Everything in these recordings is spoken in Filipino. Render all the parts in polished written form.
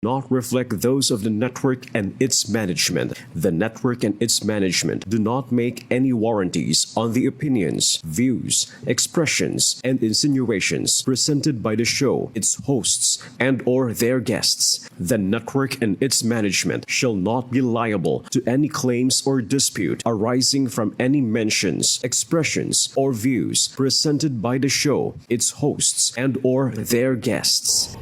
not reflect those of the network and its management. The network and its management do not make any warranties on the opinions, views, expressions, and insinuations presented by the show, its hosts, and/or their guests. The network and its management shall not be liable to any claims or dispute arising from any mentions, expressions, or views presented by the show, its hosts, and/or their guests.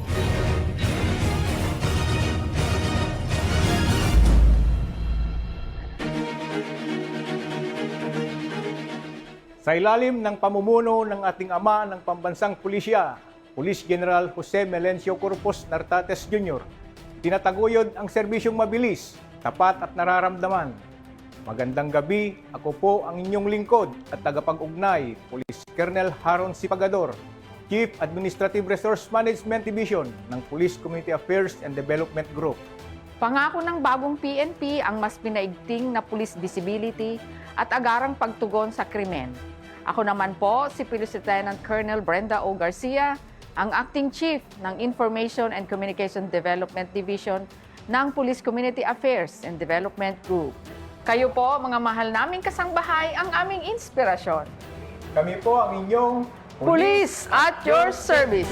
Sa ilalim ng pamumuno ng ating ama ng pambansang pulisya, Police General Jose Melencio Corpus Nartates Jr., tinataguyod ang serbisyong mabilis, tapat at nararamdaman. Magandang gabi, ako po ang inyong lingkod at tagapag-ugnay, Police Colonel Haron Sipagador, Chief Administrative Resource Management Division ng Police Community Affairs and Development Group. Pangako ng bagong PNP ang mas pinaigting na police visibility at agarang pagtugon sa krimen. Ako naman po si Police Lieutenant Colonel Brenda O. Garcia, ang Acting Chief ng Information and Communication Development Division ng Police Community Affairs and Development Group. Kayo po, mga mahal naming kasangbahay, ang aming inspirasyon. Kami po ang inyong Police at your service!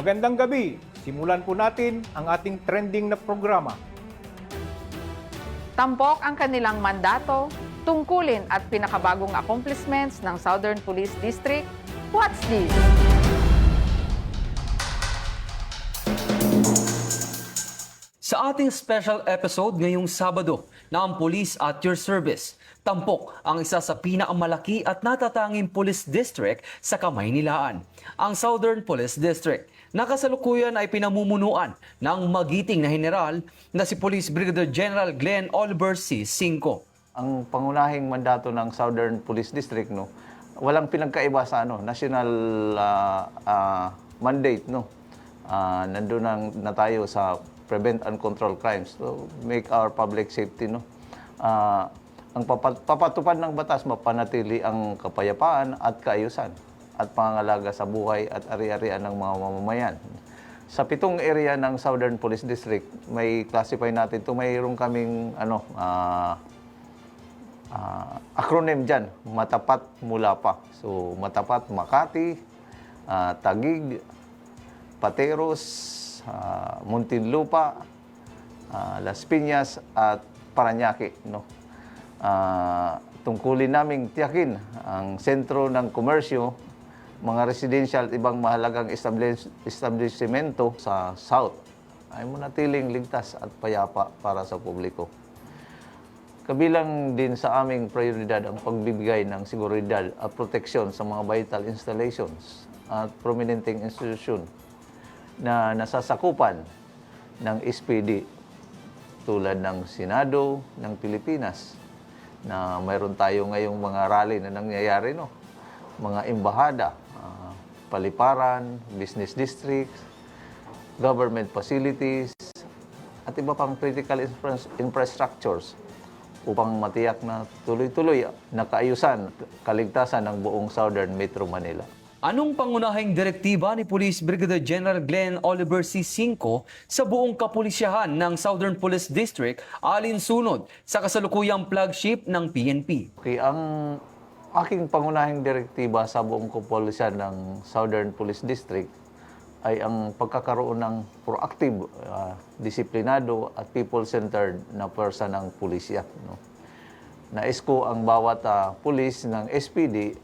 Magandang gabi. Simulan po natin ang ating trending na programa. Tampok ang kanilang mandato, tungkulin at pinakabagong accomplishments ng Southern Police District. What's this? Sa ating special episode ngayong Sabado na ang Police at Your Service, tampok ang isa sa pinakamalaki at natatanging police district sa Kamaynilaan, ang Southern Police District. Nakasalukuyan ay pinamumunuan ng magiting na general na si Police Brigadier General Glenn Oliver C. Cinco. Ang pangunahing mandato ng Southern Police District, no, walang pinagkaiba sa national mandate, no. Nandun na tayo sa prevent and control crimes, to make our public safety, no. Ang papatupad ng batas, mapanatili ang kapayapaan at kaayusan at pangangalaga sa buhay at ari-arian ng mga mamamayan. Sa 7 area ng Southern Police District, may classify natin ito, mayroon kaming acronym dyan, Matapat Mula Pa. So, Matapat Makati, Taguig, Pateros, Muntinlupa, Las Piñas at Parañaque, no. Tungkulin naming tiyakin ang sentro ng komersyo, mga residential at ibang mahalagang establishmento sa South ay manatiling ligtas at payapa para sa publiko. Kabilang din sa aming prioridad ang pagbibigay ng seguridad at proteksyon sa mga vital installations at prominenteng institusyon na nasasakupan ng SPD tulad ng Senado ng Pilipinas, na mayroon tayo ngayong mga rally na nangyayari, no? Mga embahada, paliparan, business districts, government facilities, at iba pang critical infrastructures upang matiyak na tuloy-tuloy na kaayusan, kaligtasan ng buong Southern Metro Manila. Anong pangunahing direktiba ni Police Brigadier General Glenn Oliver C. Cinco sa buong kapulisyahan ng Southern Police District alinsunod sa kasalukuyang flagship ng PNP? Okay, ang aking pangunahing direktiba sa buong kapulisyahan ng Southern Police District ay ang pagkakaroon ng proactive, disiplinado at people-centered na pwersa ng pulisya, no? Nais ko ang bawat pulis ng SPD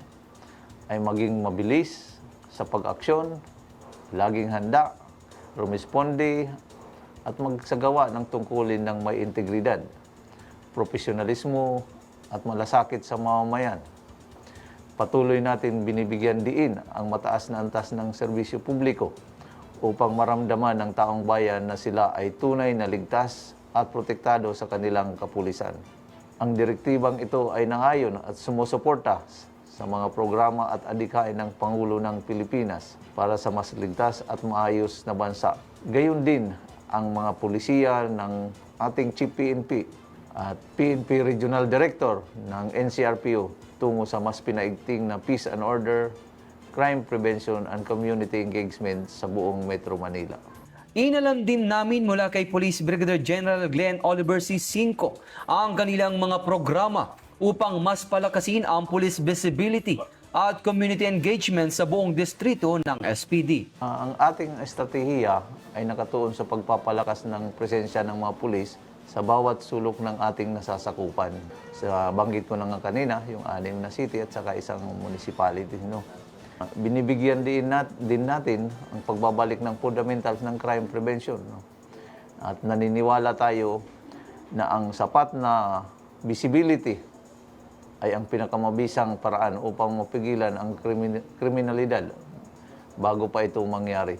ay maging mabilis sa pag-aksyon, laging handa, rumisponde at magsagawa ng tungkulin ng may integridad, profesionalismo at malasakit sa mamamayan. Patuloy natin binibigyan diin ang mataas na antas ng serbisyo publiko upang maramdaman ng taong bayan na sila ay tunay na ligtas at protektado sa kanilang kapulisan. Ang direktibang ito ay nangayon at sumusuporta sa mga programa at adhikain ng Pangulo ng Pilipinas para sa mas ligtas at maayos na bansa. Gayon din ang mga pulisiya ng ating Chief PNP at PNP Regional Director ng NCRPO tungo sa mas pinaigting na peace and order, crime prevention and community engagement sa buong Metro Manila. Inalam din namin mula kay Police Brigadier General Glenn Oliver C. Cinco ang kanilang mga programa upang mas palakasin ang police visibility at community engagement sa buong distrito ng SPD. Ang ating estratehiya ay nakatuon sa pagpapalakas ng presensya ng mga pulis sa bawat sulok ng ating nasasakupan. Sa banggit ko na nga kanina, yung 6 na city at saka isang municipality. No? Binibigyan din natin ang pagbabalik ng fundamentals ng crime prevention. No? At naniniwala tayo na ang sapat na visibility ay ang pinakamabisang paraan upang mapigilan ang kriminalidad bago pa ito mangyari.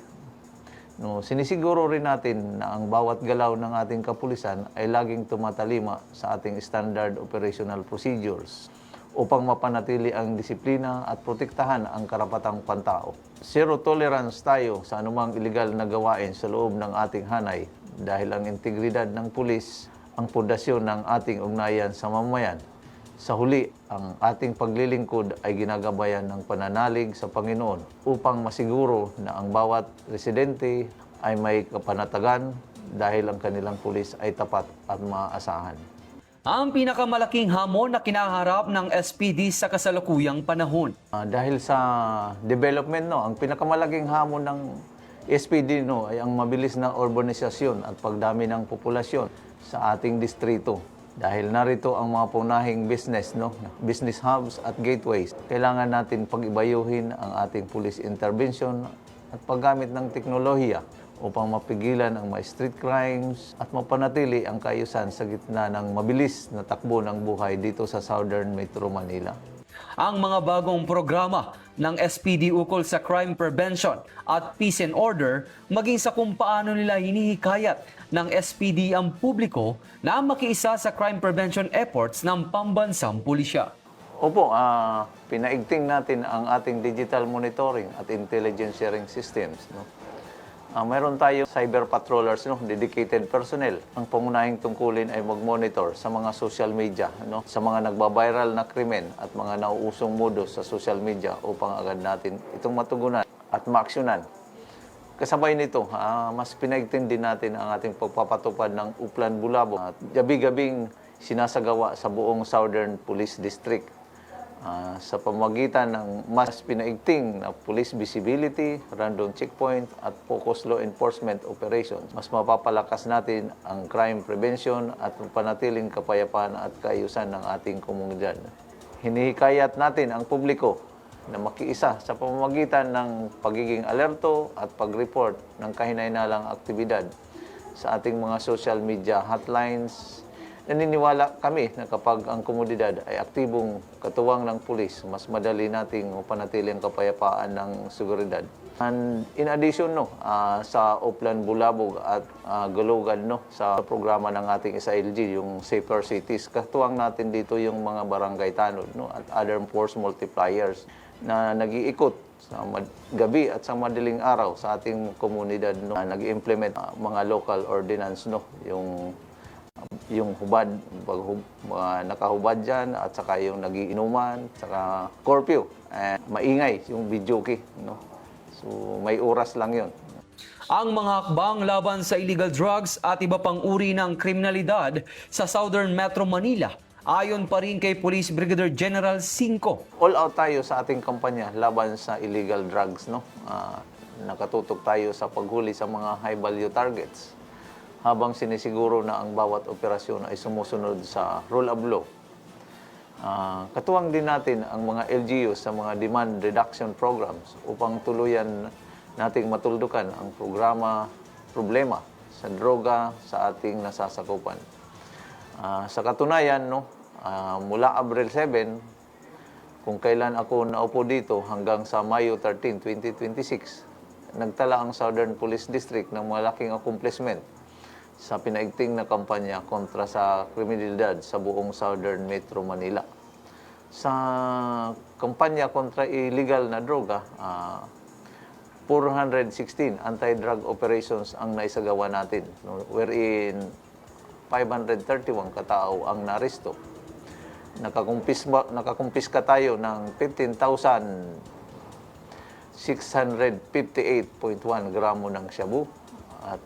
No, sinisiguro rin natin na ang bawat galaw ng ating kapulisan ay laging tumatalima sa ating standard operational procedures upang mapanatili ang disiplina at protektahan ang karapatang pantao. Zero tolerance tayo sa anumang iligal na gawain sa loob ng ating hanay dahil ang integridad ng pulis ang pundasyon ng ating ugnayan sa mamamayan. Sa huli, ang ating paglilingkod ay ginagabayan ng pananalig sa Panginoon upang masiguro na ang bawat residente ay may kapanatagan dahil ang kanilang pulis ay tapat at maaasahan. Ang pinakamalaking hamon na kinaharap ng SPD sa kasalukuyang panahon. Dahil sa development, ang pinakamalaking hamon ng SPD ay ang mabilis na urbanisasyon at pagdami ng populasyon sa ating distrito. Dahil narito ang mga punahing business, business hubs at gateways. Kailangan natin pag-ibayuhin ang ating police intervention at paggamit ng teknolohiya upang mapigilan ang mga street crimes at mapanatili ang kaayusan sa gitna ng mabilis na takbo ng buhay dito sa Southern Metro Manila. Ang mga bagong programa ng SPD ukol sa crime prevention at peace and order, maging sa kung paano nila hinihikayat ng SPD ang publiko na makiisa sa crime prevention efforts ng pambansang pulisya. Opo, pinaigting natin ang ating digital monitoring at intelligence sharing systems. Mayroon tayo cyber patrollers, dedicated personnel. Ang pangunahing tungkulin ay mag-monitor sa mga social media, sa mga nagbabiral na krimen at mga nauusong modus sa social media upang agad natin itong matugunan at maaksyonan. Kasabay nito, mas pinaigting din natin ang ating pagpapatupad ng Uplan Bulabo at gabi-gabing sinasagawa sa buong Southern Police District. Sa pamamagitan ng mas pinaigting na police visibility, random checkpoint at focused law enforcement operations, mas mapapalakas natin ang crime prevention at panatiling kapayapaan at kaayusan ng ating komunidad. Hinihikayat natin ang publiko na makiisa sa pamamagitan ng pagiging alerto at pag-report ng kahinahinalang aktibidad sa ating mga social media hotlines. Naniniwala kami na kapag ang komunidad ay aktibong katuwang ng pulis, mas madali nating mapanatili ang kapayapaan ng seguridad. And in addition, sa Uplan Bulabog at Gulugan, sa programa ng ating SILG, yung Safer Cities, katuwang natin dito yung mga barangay tanod at other force multipliers na nag-iikot sa gabi at sa madaling araw sa ating komunidad, nag-implement mga local ordinance, yung hubad, nakahubad dyan, at saka yung nagiinuman, saka curfew, maingay, yung videoke. So may oras lang yon. Ang mga hakbang laban sa illegal drugs at iba pang uri ng kriminalidad sa Southern Metro Manila, ayon pa rin kay Police Brigadier General Cinco. All out tayo sa ating kampanya laban sa illegal drugs. Nakatutok tayo sa paghuli sa mga high-value targets, habang sinisiguro na ang bawat operasyon ay sumusunod sa rule of law. Katuwang din natin ang mga LGUs sa mga demand reduction programs upang tuluyan nating matuldukan ang problema sa droga sa ating nasasakupan. Sa katunayan, mula Abril 7, kung kailan ako naupo dito hanggang sa Mayo 13, 2026, nagtala ang Southern Police District ng malaking accomplishment sa pinaigting na kampanya kontra sa kriminalidad sa buong Southern Metro Manila. Sa kampanya kontra illegal na droga, 416 anti-drug operations ang naisagawa natin, wherein 531 katao ang naresto. Nakakumpiska tayo ng 15,658.1 gramo ng shabu at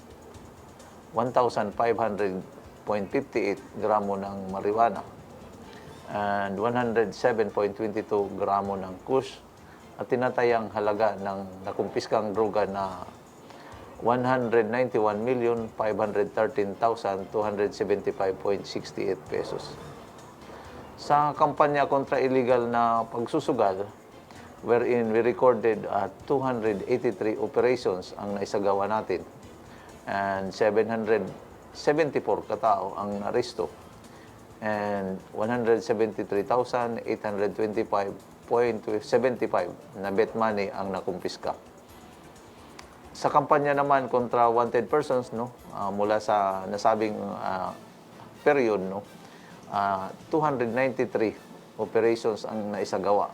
1,500.58 gramo ng marijuana and 107.22 gramo ng kush at tinatayang halaga ng nakumpiskang droga na 191,513,275.68 pesos. Sa kampanya kontra illegal na pagsusugal, wherein we recorded 283 operations ang naisagawa natin and 774 katao ang naresto and 173,825.75 na bet money ang nakumpiska. Sa kampanya naman kontra wanted persons, mula sa nasabing period, 293 operations ang naisagawa,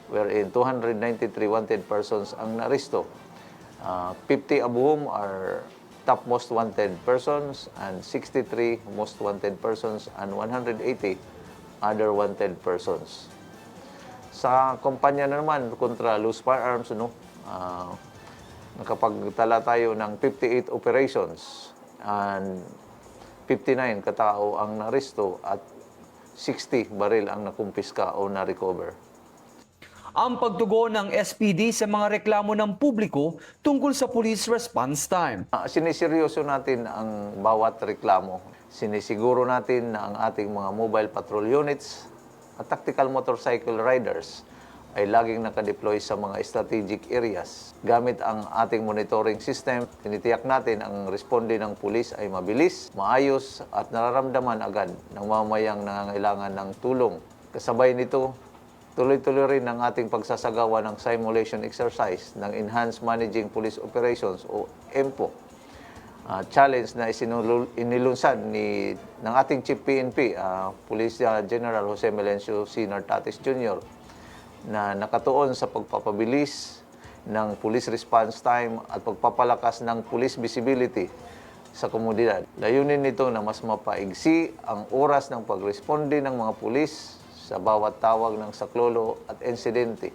wherein 293 wanted persons ang naresto. 50 of whom are top most wanted persons and 63 most wanted persons and 180 other wanted persons. Sa kampanya naman kontra loose firearms, nakapagtala tayo ng 58 operations and 59 katao ang naresto at 60 baril ang nakumpiska o na-recover. Ang pagtugon ng SPD sa mga reklamo ng publiko tungkol sa police response time. Siniseryoso natin ang bawat reklamo. Sinisiguro natin na ang ating mga mobile patrol units at tactical motorcycle riders ay laging nakadeploy sa mga strategic areas. Gamit ang ating monitoring system, tinitiyak natin ang responde ng pulis ay mabilis, maayos at nararamdaman agad ng mamamayang nangangailangan ng tulong. Kasabay nito, tuloy-tuloy rin ang ating pagsasagawa ng simulation exercise ng Enhanced Managing Police Operations o EMPO. Challenge na inilunsad ng ating Chief PNP, Police General Jose Melencio C. Nartates Jr., na nakatuon sa pagpapabilis ng police response time at pagpapalakas ng police visibility sa komunidad. Layunin nito na mas mapaigsi ang oras ng pagresponde ng mga pulis sa bawat tawag ng saklolo at insidente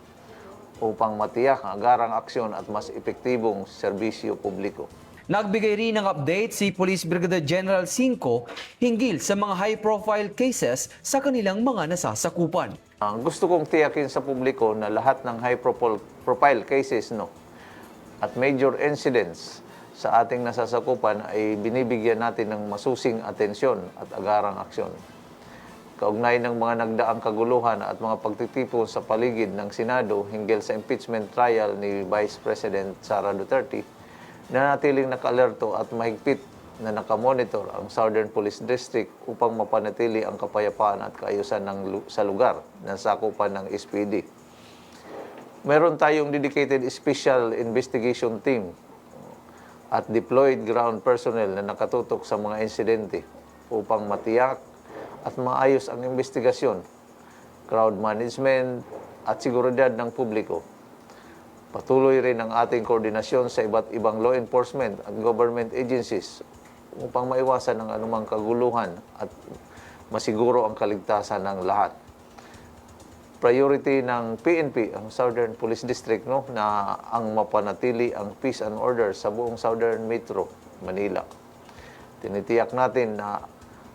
upang matiyak ang agarang aksyon at mas epektibong serbisyo publiko. Nagbigay rin ng update si Police Brigadier General Cinco hinggil sa mga high-profile cases sa kanilang mga nasasakupan. Gusto kong tiyakin sa publiko na lahat ng high-profile cases at major incidents sa ating nasasakupan ay binibigyan natin ng masusing atensyon at agarang aksyon. Kaugnay ng mga nagdaang kaguluhan at mga pagtitipon sa paligid ng Senado hinggil sa impeachment trial ni Vice President Sara Duterte, nanatiling naka-alerto at mahigpit na nakamonitor ang Southern Police District upang mapanatili ang kapayapaan at kaayusan sa lugar na sakupan ng SPD. Meron tayong dedicated special investigation team at deployed ground personnel na nakatutok sa mga insidente upang matiyak at maayos ang investigasyon, crowd management at seguridad ng publiko. Patuloy rin ang ating koordinasyon sa iba't ibang law enforcement at government agencies upang maiwasan ang anumang kaguluhan at masiguro ang kaligtasan ng lahat. Priority ng PNP, ang Southern Police District, na ang mapanatili ang peace and order sa buong Southern Metro Manila. Tinitiyak natin na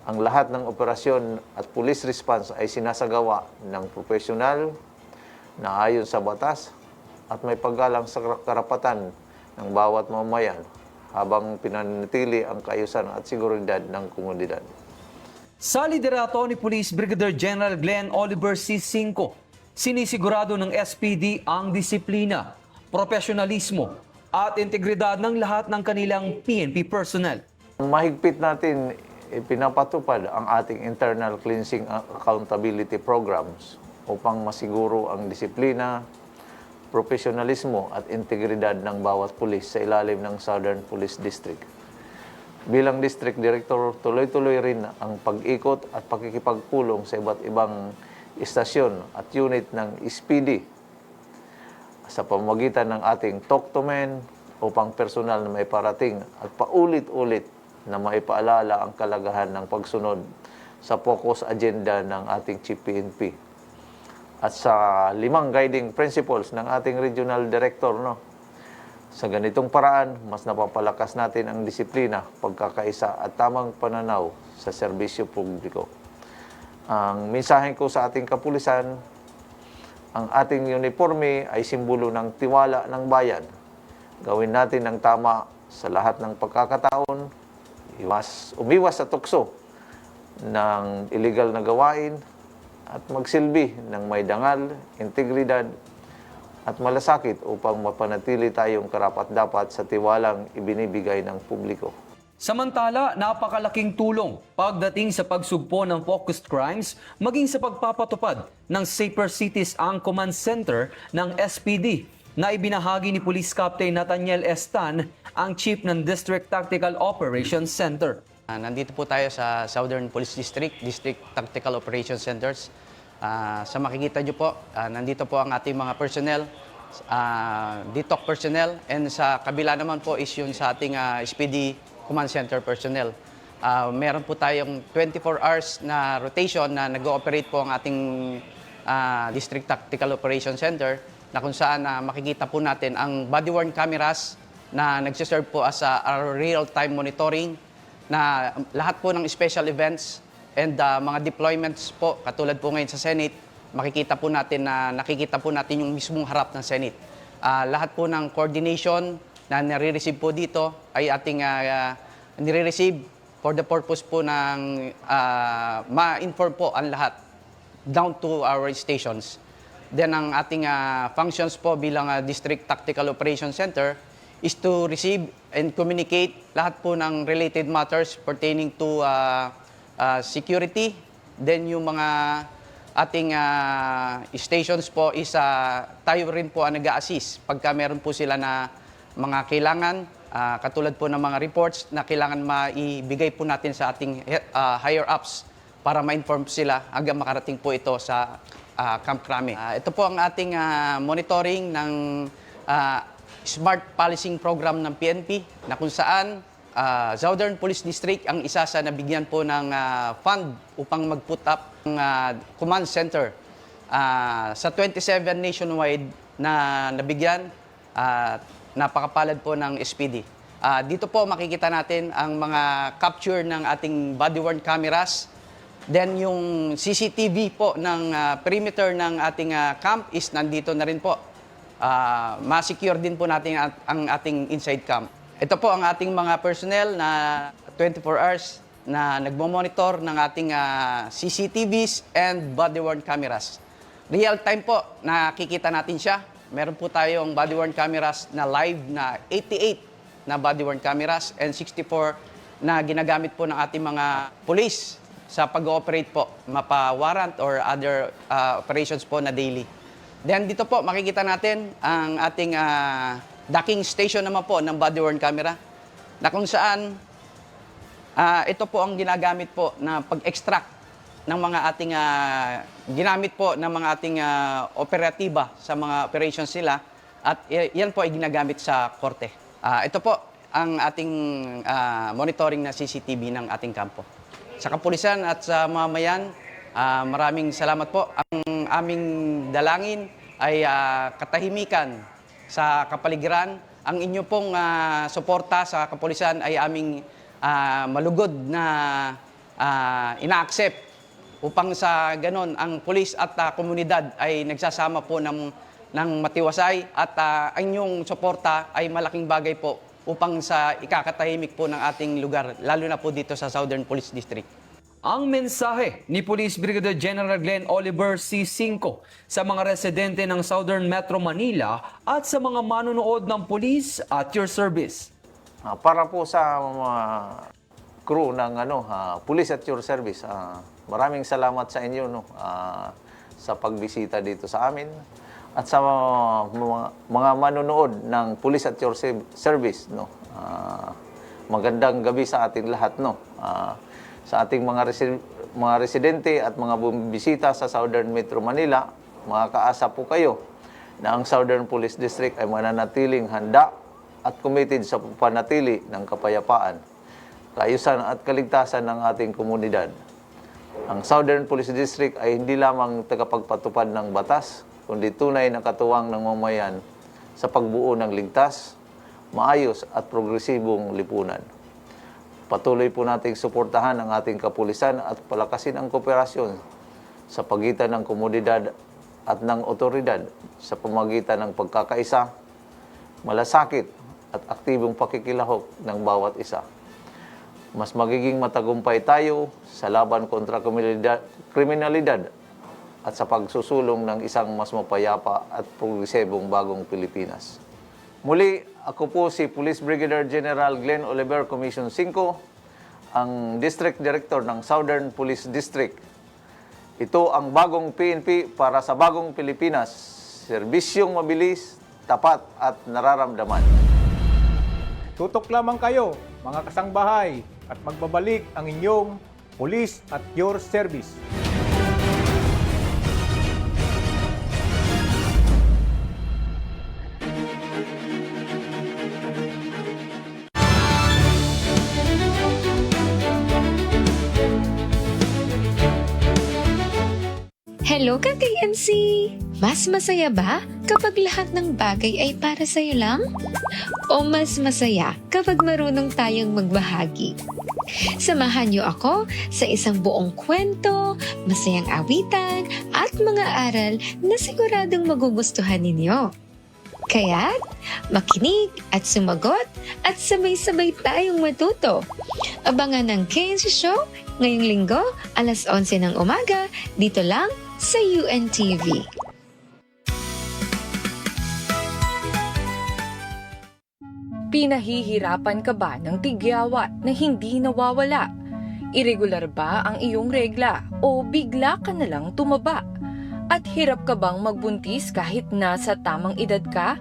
ang lahat ng operasyon at police response ay sinasagawa ng profesional na ayon sa batas at may paggalang sa karapatan ng bawat mamayan habang pinanatili ang kaayusan at seguridad ng komunidad. Sa liderato ni Police Brigadier General Glenn Oliver C. Cinco, sinisigurado ng SPD ang disiplina, profesionalismo at integridad ng lahat ng kanilang PNP personnel. Mahigpit natin ipinapatupad ang ating internal cleansing accountability programs upang masiguro ang disiplina, profesionalismo at integridad ng bawat pulis sa ilalim ng Southern Police District. Bilang District Director, tuloy-tuloy rin ang pag-ikot at pakikipagpulong sa iba't ibang istasyon at unit ng SPD sa pamamagitan ng ating Talk to Men upang personal na may parating at paulit-ulit na maipaalala ang kalagahan ng pagsunod sa focus agenda ng ating Chief PNP. At sa 5 guiding principles ng ating Regional Director, sa ganitong paraan, mas napapalakas natin ang disiplina, pagkakaisa at tamang pananaw sa serbisyo publiko. Ang mensahe ko sa ating kapulisan, ang ating uniforme ay simbolo ng tiwala ng bayan. Gawin natin ang tama sa lahat ng pagkakataon, umiwas sa tukso ng illegal na gawain at magsilbi ng may dangal, integridad at malasakit upang mapanatili tayong karapat-dapat sa tiwalang ibinibigay ng publiko. Samantala, napakalaking tulong pagdating sa pagsugpo ng focused crimes maging sa pagpapatupad ng Safer Cities ang command center ng SPD na ibinahagi ni Police Captain Nathaniel Estan, ang Chief ng District Tactical Operations Center. Nandito po tayo sa Southern Police District, District Tactical Operations Centers. Sa makikita nyo po, nandito po ang ating mga personnel, DTOC personnel, and sa kabila naman po is yun sa ating SPD Command Center personnel. Meron po tayong 24 hours na rotation na nag-ooperate po ang ating District Tactical Operations Center, na kung saan makikita po natin ang body-worn cameras na nagsiserve po as a real-time monitoring na lahat po ng special events and mga deployments po, katulad po ngayon sa Senate, makikita po natin na nakikita po natin yung mismong harap ng Senate. Lahat po ng coordination na nare-receive po dito ay ating nire-receive for the purpose po ng ma-inform po ang lahat down to our stations. Then ang ating functions po bilang District Tactical Operations Center is to receive and communicate lahat po ng related matters pertaining to security. Then yung mga ating stations po is tayo rin po ang nag-a-assist pagka meron po sila na mga kailangan, katulad po ng mga reports na kailangan maibigay po natin sa ating higher-ups para ma-inform sila hanggang makarating po ito sa Camp Crame. Ito po ang ating monitoring ng Smart Policing Program ng PNP na kung saan Southern Police District ang isa sa nabigyan po ng fund upang mag-put up ng command center. Sa 27 nationwide na nabigyan, napakapalad po ng SPD. Dito po makikita natin ang mga capture ng ating body-worn cameras. Then yung CCTV po ng perimeter ng ating camp is nandito na rin po. Ma-secure din po natin ang ating inside camp. Ito po ang ating mga personnel na 24 hours na nagmo-monitor ng ating CCTVs and body-worn cameras. Real time po, nakikita natin siya. Meron po tayong body-worn cameras na live na 88 na body-worn cameras and 64 na ginagamit po ng ating mga police sa pag-ooperate po, mapa-warrant or other operations po na daily. Then dito po makikita natin ang ating docking station naman po ng body-worn camera na kung saan ito po ang ginagamit po na pag-extract ng mga ating ginamit po ng mga ating operatiba sa mga operations nila at yan po ay ginagamit sa korte. Ito po ang ating monitoring na CCTV ng ating kampo. Sa kapulisan at sa mamayan, maraming salamat po. Ang aming dalangin ay katahimikan sa kapaligiran. Ang inyo pong suporta sa kapulisan ay aming malugod na ina-accept upang sa ganon ang pulis at komunidad ay nagsasama po ng matiwasay at ang inyong suporta ay malaking bagay po upang sa ikakatahimik po ng ating lugar, lalo na po dito sa Southern Police District. Ang mensahe ni Police Brigadier General Glenn Oliver C. sa mga residente ng Southern Metro Manila at sa mga manonood ng police at your service. Para po sa mga crew ng Police at Your Service. Maraming salamat sa inyo sa pagbisita dito sa amin at sa mga manonood ng Police at Your Service. Magandang gabi sa ating lahat. Sa ating mga residente at mga bumisita sa Southern Metro Manila, makakaasa po kayo na ang Southern Police District ay mananatiling handa at committed sa panatili ng kapayapaan, kaayusan at kaligtasan ng ating komunidad. Ang Southern Police District ay hindi lamang tagapagpatupad ng batas, kundi tunay na katuwang ng mamayan sa pagbuo ng ligtas, maayos at progresibong lipunan. Patuloy po nating suportahan ang ating kapulisan at palakasin ang kooperasyon sa pagitan ng komunidad at ng otoridad sa pamagitan ng pagkakaisa, malasakit at aktibong pakikilahok ng bawat isa. Mas magiging matagumpay tayo sa laban kontra kriminalidad at sa pagsusulong ng isang mas mapayapa at progresibong bagong Pilipinas. Muli, ako po si Police Brigadier General Glenn Oliver, Commission 5, ang District Director ng Southern Police District. Ito ang bagong PNP para sa bagong Pilipinas. Serbisyong mabilis, tapat at nararamdaman. Tutok lamang kayo, mga kasangbahay, at magbabalik ang inyong Police at Your Service. Hello ka-KMC! Mas masaya ba kapag lahat ng bagay ay para sa'yo lang? O mas masaya kapag marunong tayong magbahagi? Samahan niyo ako sa isang buong kwento, masayang awitan, at mga aral na siguradong magugustuhan ninyo. Kaya't makinig at sumagot at sabay-sabay tayong matuto. Abangan ang KMC Show ngayong linggo, alas 11 ng umaga, dito lang sa UNTV. Pinahihirapan ka ba ng tigyawat na hindi nawawala? Irregular ba ang iyong regla o bigla ka na lang tumaba? At hirap ka bang magbuntis kahit nasa tamang edad ka?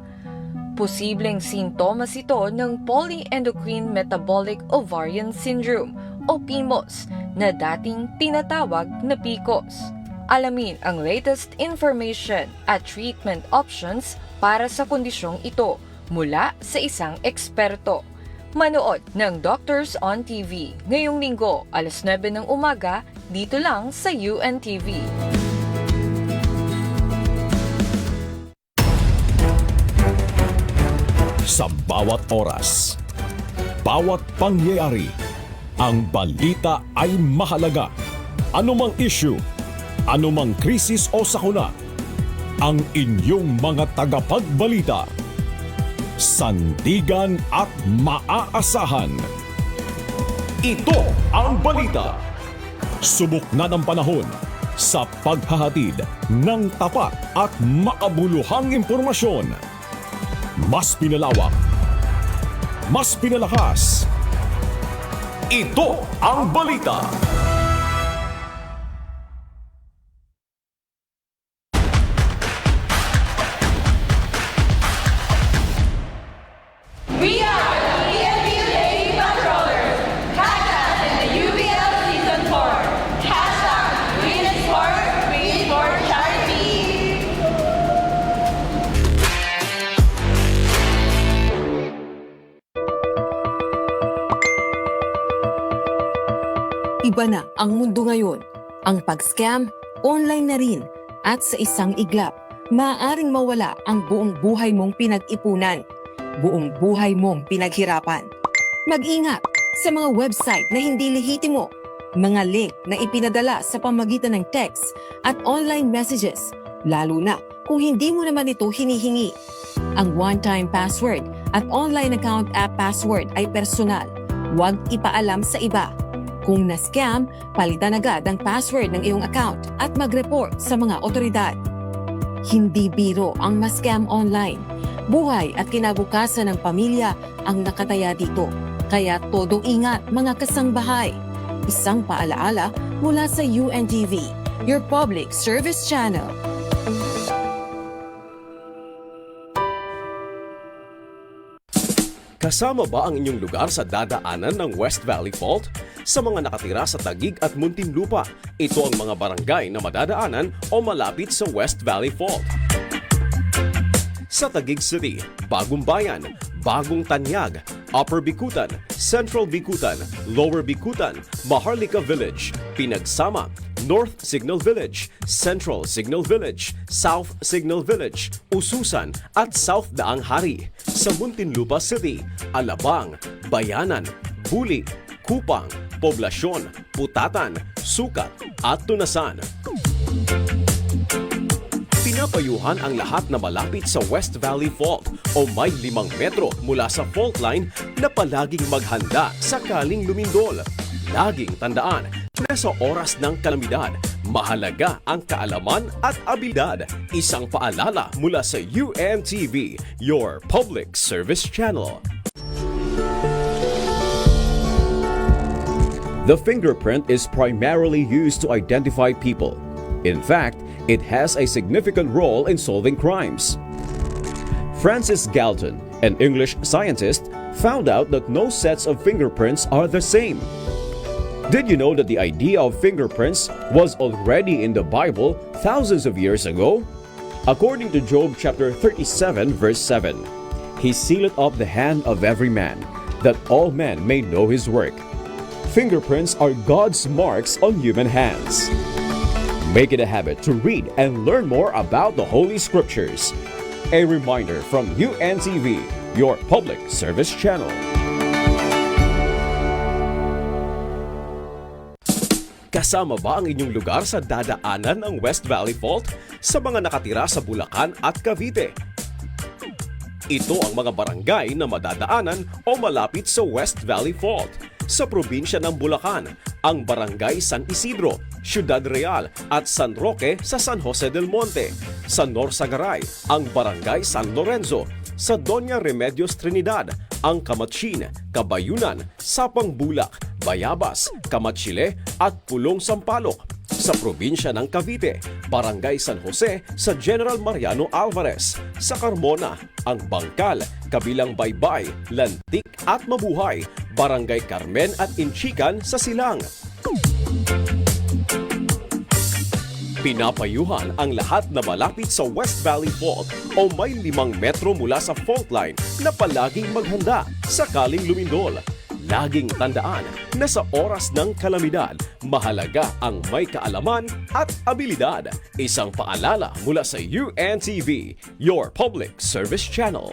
Posibleng sintomas ito ng Polyendocrine Metabolic Ovarian Syndrome o PMOS na dating tinatawag na PCOS. Alamin ang latest information at treatment options para sa kondisyong ito mula sa isang eksperto. Manood ng Doctors on TV ngayong linggo, alas 9 ng umaga, dito lang sa UNTV. Sa bawat oras, bawat pangyayari, ang balita ay mahalaga. Anumang issue, anumang krisis o sakuna, ang inyong mga tagapagbalita. Sandigan at maaasahan. Ito ang balita. Subok na ng panahon sa paghahatid ng tapat at makabuluhang impormasyon. Mas pinalawak, mas pinalakas. Ito ang balita. Iba na ang mundo ngayon. Ang pag-scam, online na rin. At sa isang iglap, maaaring mawala ang buong buhay mong pinag-ipunan. Buong buhay mong pinaghirapan. Mag-ingat sa mga website na hindi lehitimo. Mga link na ipinadala sa pamagitan ng text at online messages. Lalo na kung hindi mo naman ito hinihingi. Ang one-time password at online account app password ay personal. Huwag ipaalam sa iba. Kung na-scam, palitan agad ang password ng iyong account at mag-report sa mga otoridad. Hindi biro ang ma-scam online. Buhay at kinabukasan ng pamilya ang nakataya dito. Kaya todo ingat mga kasangbahay. Isang paalaala mula sa UNTV, your public service channel. Kasama ba ang inyong lugar sa dadaanan ng West Valley Fault? Sa mga nakatira sa Taguig at Muntinlupa, ito ang mga barangay na madadaanan o malapit sa West Valley Fault. Sa Taguig City, Bagong Bayan, Bagong Tanyag, Upper Bikutan, Central Bikutan, Lower Bikutan, Maharlika Village, Pinagsama, North Signal Village, Central Signal Village, South Signal Village, Ususan at South Daang Hari. Sa Muntinlupa City, Alabang, Bayanan, Buli, Kupang, Poblasyon, Putatan, Sukat at Tunasan. Pinapayuhan ang lahat na malapit sa West Valley Fault o may 5 metro mula sa fault line na palaging maghanda sakaling lumindol. Laging tandaan na sa oras ng kalamidad, mahalaga ang kaalaman at abilidad. Isang paalala mula sa UNTV, your public service channel. The fingerprint is primarily used to identify people. In fact, it has a significant role in solving crimes. Francis Galton, an English scientist, found out that no sets of fingerprints are the same. Did you know that the idea of fingerprints was already in the Bible thousands of years ago? According to Job chapter 37 verse 7, He sealeth up the hand of every man, that all men may know his work. Fingerprints are God's marks on human hands. Make it a habit to read and learn more about the Holy Scriptures. A reminder from UNTV, your public service channel. Kasama ba ang inyong lugar sa dadaanan ng West Valley Fault? Sa mga nakatira sa Bulacan at Cavite, ito ang mga barangay na madadaanan o malapit sa West Valley Fault. Sa probinsya ng Bulacan, ang Barangay San Isidro, Ciudad Real at San Roque sa San Jose del Monte. Sa Norsagaray, ang Barangay San Lorenzo. Sa Doña Remedios Trinidad, ang Kamatsin, Kabayunan, Sapang Bulak, Bayabas, Kamatchile at Pulong Sampaloc. Sa probinsya ng Cavite, Barangay San Jose sa General Mariano Alvarez. Sa Carmona, ang Bangkal, kabilang Baybay, Lantik at Mabuhay, Barangay Carmen at Inchican sa Silang. Pinapayuhan ang lahat na malapit sa West Valley Fault o may 5 metro mula sa fault line na palaging maghanda sakaling lumindol. Laging tandaan na sa oras ng kalamidad, mahalaga ang may kaalaman at abilidad. Isang paalala mula sa UNTV, your public service channel.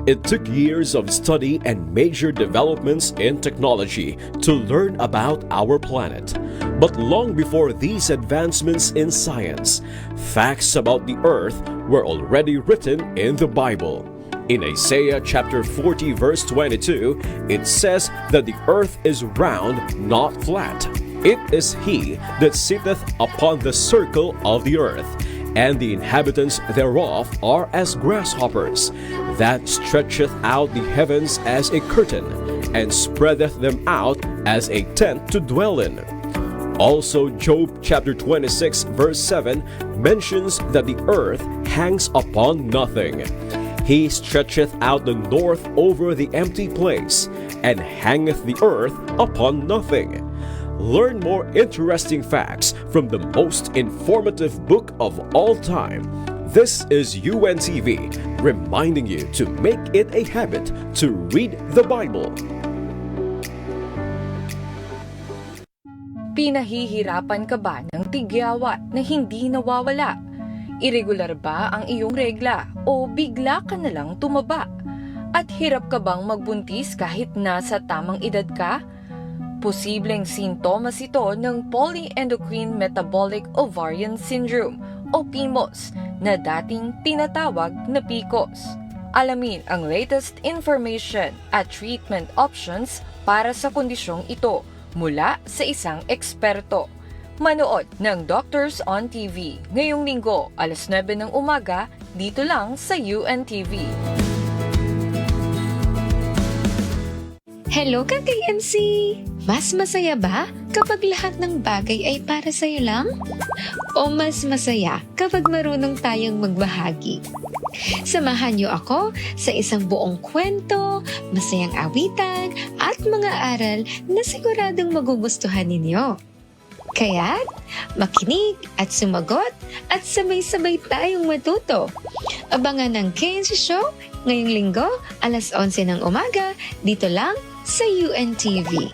It took years of study and major developments in technology to learn about our planet. But long before these advancements in science, facts about the Earth were already written in the Bible. In Isaiah chapter 40 verse 22, it says that the earth is round, not flat. It is he that sitteth upon the circle of the earth, and the inhabitants thereof are as grasshoppers, that stretcheth out the heavens as a curtain, and spreadeth them out as a tent to dwell in. Also, Job chapter 26 verse 7 mentions that the earth hangs upon nothing. He stretcheth out the north over the empty place, and hangeth the earth upon nothing. Learn more interesting facts from the most informative book of all time. This is UNTV, reminding you to make it a habit to read the Bible. Pinahihirapan ka ba ng tigyawat na hindi nawawala? Irregular ba ang iyong regla o bigla ka na lang tumaba? At hirap ka bang magbuntis kahit nasa tamang edad ka? Posibleng sintomas ito ng Polyendocrine Metabolic Ovarian Syndrome o PMOS na dating tinatawag na PCOS. Alamin ang latest information at treatment options para sa kondisyong ito mula sa isang eksperto. Manood ng Doctors on TV ngayong linggo, alas 9 ng umaga dito lang sa UNTV. Hello ka-KNC! Mas masaya ba kapag lahat ng bagay ay para sa'yo lang? O mas masaya kapag marunong tayong magbahagi? Samahan niyo ako sa isang buong kwento, masayang awitan, at mga aral na siguradong magugustuhan ninyo. Kaya't makinig at sumagot at sabay-sabay tayong matuto. Abangan ang KNC Show ngayong linggo, alas 11 ng umaga, dito lang sa UNTV.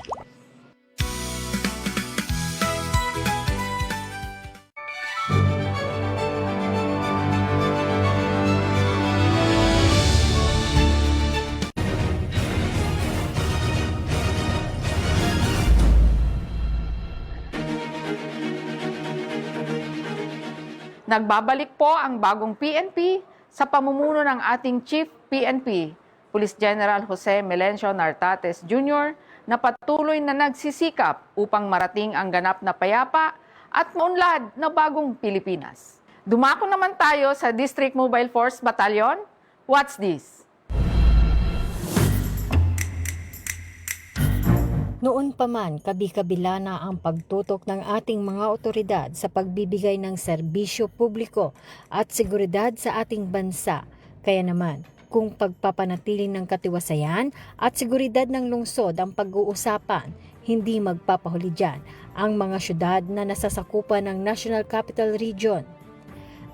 Nagbabalik po ang bagong PNP sa pamumuno ng ating Chief PNP, Police General Jose Melencio Nartates Jr., na patuloy na nagsisikap upang marating ang ganap na payapa at maunlad na bagong Pilipinas. Dumako naman tayo sa District Mobile Force Battalion. What's this? Noon pa man, kabi-kabila na ang pagtutok ng ating mga otoridad sa pagbibigay ng serbisyo publiko at seguridad sa ating bansa. Kaya naman, kung pagpapanatili ng katiwasayan at seguridad ng lungsod ang pag-uusapan, hindi magpapahuli dyan ang mga syudad na nasasakupan ng National Capital Region.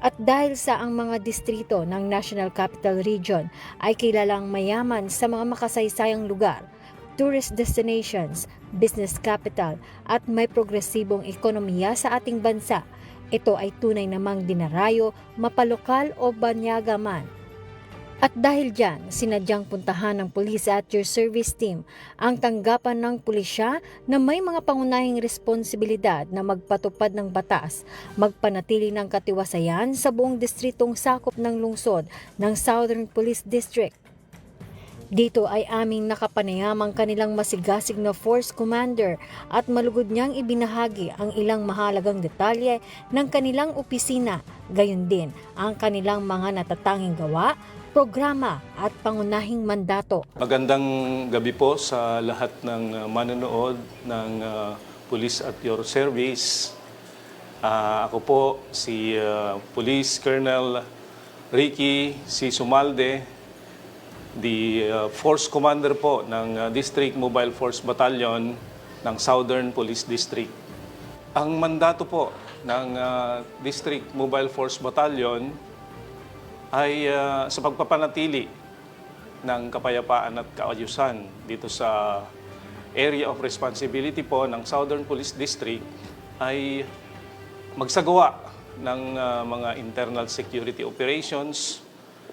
At dahil sa ang mga distrito ng National Capital Region ay kilalang mayaman sa mga makasaysayang lugar, tourist destinations, business capital at may progresibong ekonomiya sa ating bansa, ito ay tunay namang dinarayo, mapalokal o banyaga man. At dahil dyan, sinadyang puntahan ng Police at Your Service Team ang tanggapan ng pulisya na may mga pangunahing responsibilidad na magpatupad ng batas, magpanatili ng katiwasayan sa buong distritong sakop ng lungsod ng Southern Police District. Dito ay aming nakapanayamang kanilang masigasig na Force Commander at malugod niyang ibinahagi ang ilang mahalagang detalye ng kanilang opisina, gayon din ang kanilang mga natatanging gawa, programa at pangunahing mandato. Magandang gabi po sa lahat ng manonood ng Police at Your Service. Ako po si Police Colonel Ricky C. Sumalde, the Force Commander po ng District Mobile Force Battalion ng Southern Police District. Ang mandato po ng District Mobile Force Battalion ay sa pagpapanatili ng kapayapaan at kaayusan dito sa area of responsibility po ng Southern Police District ay magsagawa ng mga internal security operations.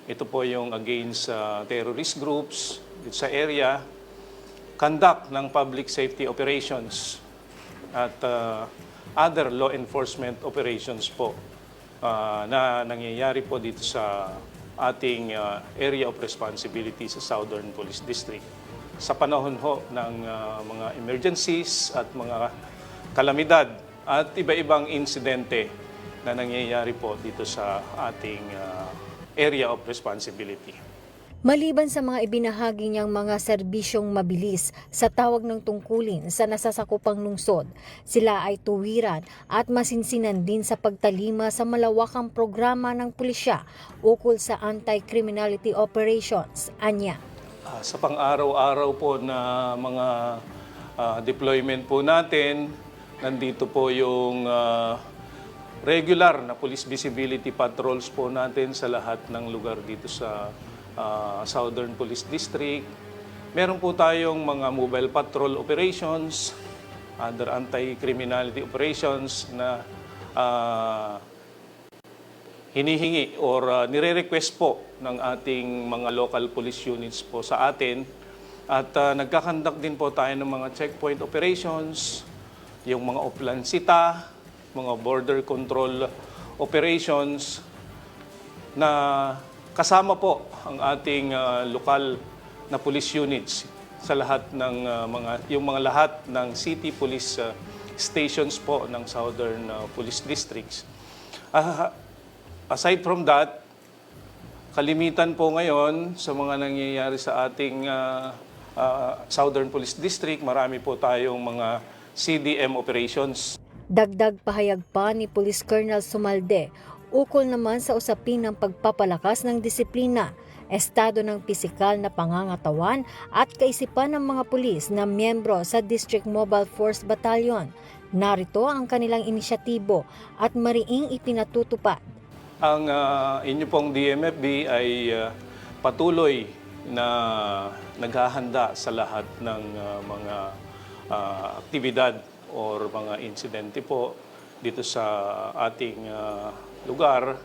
Ito po yung against terrorist groups dito sa area, conduct ng public safety operations at other law enforcement operations po na nangyayari po dito sa ating area of responsibility sa Southern Police District. Sa panahon ho ng mga emergencies at mga kalamidad at iba-ibang insidente na nangyayari po dito sa ating area of responsibility. Maliban sa mga ibinahagi niyang mga serbisyong mabilis sa tawag ng tungkulin sa nasasakupang lungsod, sila ay tuwiran at masinsinan din sa pagtalima sa malawakang programa ng pulisya ukol sa anti-criminality operations. Anya. Sa pang-araw-araw po na mga deployment po natin, nandito po yung regular na police visibility patrols po natin sa lahat ng lugar dito sa Southern Police District. Meron po tayong mga mobile patrol operations, other anti-criminality operations na hinihingi or nire-request po ng ating mga local police units po sa atin. At nagkakandak din po tayo ng mga checkpoint operations, yung mga oplansita, mga border control operations na kasama po ang ating lokal na police units sa lahat ng mga lahat ng city police stations po ng Southern Police Districts. Aside from that, kalimitan po ngayon sa mga nangyayari sa ating Southern Police District, marami po tayong mga CDM operations. Dagdag pahayag pa ni Police Colonel Sumalde, ukol naman sa usapin ng pagpapalakas ng disiplina, estado ng pisikal na pangangatawan at kaisipan ng mga pulis na miyembro sa District Mobile Force Battalion. Narito ang kanilang inisyatibo at mariing ipinatutupad. Ang inyo pong DMFB ay patuloy na naghahanda sa lahat ng mga aktibidad or mga insidente po dito sa ating lugar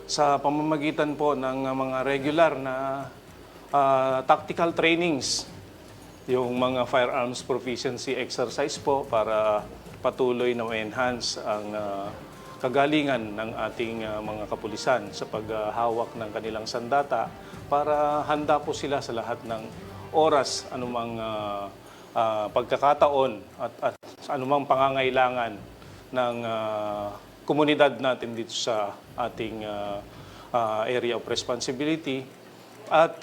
sa pamamagitan po ng mga regular na tactical trainings, yung mga firearms proficiency exercise po para patuloy na ma-enhance ang kagalingan ng ating mga kapulisan sa paghahawak ng kanilang sandata para handa po sila sa lahat ng oras, anumang pagkakataon at anumang pangangailangan ng komunidad natin dito sa ating area of responsibility. At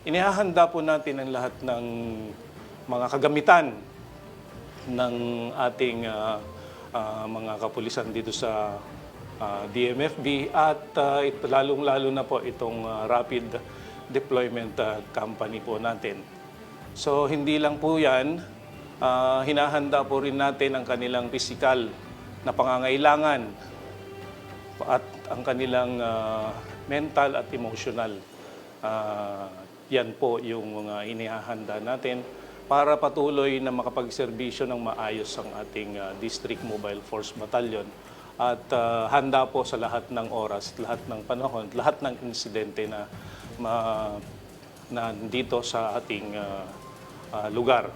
inihahanda po natin ang lahat ng mga kagamitan ng ating mga kapulisan dito sa DMFB at lalong-lalo na po itong Rapid Deployment Company po natin. So hindi lang po yan, hinahanda po rin natin ang kanilang pisikal na pangangailangan at ang kanilang mental at emotional. Yan po yung mga inihahanda natin para patuloy na makapagserbisyo ng maayos ang ating District Mobile Force Battalion at handa po sa lahat ng oras, lahat ng panahon, lahat ng insidente na nandito sa ating lugar.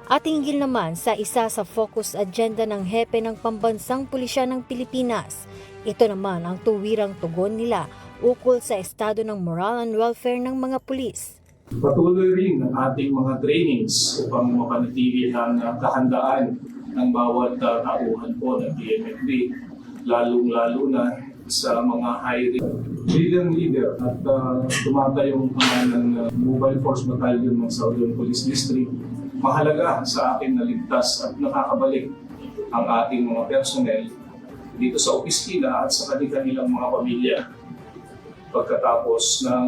At hinggil naman sa isa sa focus agenda ng hepe ng Pambansang Pulisya ng Pilipinas, ito naman ang tuwirang tugon nila ukol sa estado ng moral and welfare ng mga pulis. Patuloy rin ang ating mga trainings upang mapanatili ang kahandaan ng bawat tauhan po ng DMFB, lalong-lalo na sa mga high-risk bilang leader at tumatayong pangalan ng Mobile Force Battalion ng Southern Police District. Mahalaga sa akin na ligtas at nakakabalik ang ating mga personnel dito sa opisina at sa kanilang mga pamilya pagkatapos ng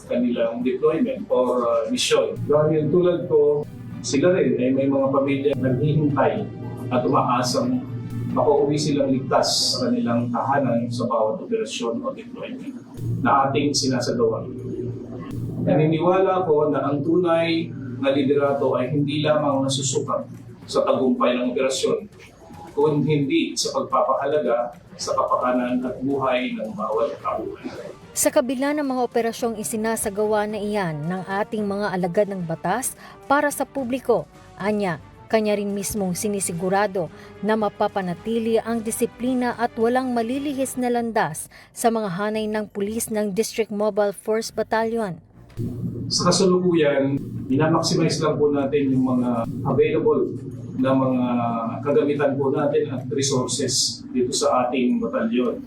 kanilang deployment or mission. Dahil tulad ko, sila rin ay may mga pamilya naghihintay at umaasang makauwi silang ligtas sa kanilang tahanan sa bawat operasyon o deployment na ating sinasagawa. Naniniwala ko na ang tunay na liderato ay hindi lamang nasusukat sa tagumpay ng operasyon, kundi hindi sa pagpapahalaga sa kapakanan at buhay ng bawat tauhan. Sa kabila ng mga operasyong isinasagawa na iyan ng ating mga alagad ng batas para sa publiko, anya, kanya rin mismong sinisigurado na mapapanatili ang disiplina at walang malilihis na landas sa mga hanay ng pulis ng District Mobile Force Battalion. Sa kasalukuyan, minamaximize lang po natin yung mga available na mga kagamitan po natin at resources dito sa ating batalyon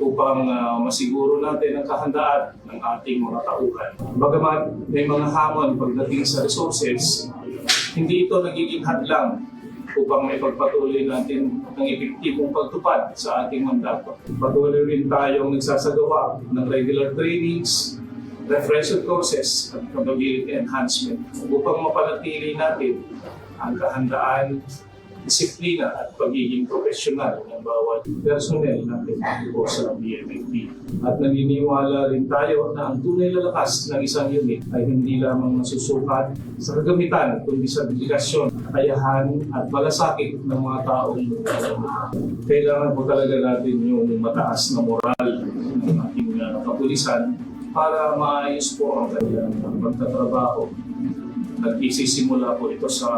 upang masiguro natin ang kahandaan ng ating mga tauhan. Bagamat may mga hamon pagdating sa resources, hindi ito nagiging hadlang upang maipagpatuloy natin ang epektibong pagtupad sa ating mandato. Patuloy rin tayong nagsasagawa ng regular trainings, refresher courses at capability enhancement upang mapanatili natin ang kahandaan, disiplina at pagiging profesional ng bawat personnel natin po sa DMFB. At naniniwala rin tayo na ang tunay na lakas ng isang unit ay hindi lamang nasusukat sa kagamitan kundi sa dedikasyon, kakayahan at malasakit ng mga taong kailangan po talaga natin yung mataas na moral ng ating kapulisan para maayos po ang kanilang pagtatrabaho. Nag-isisimula po ito sa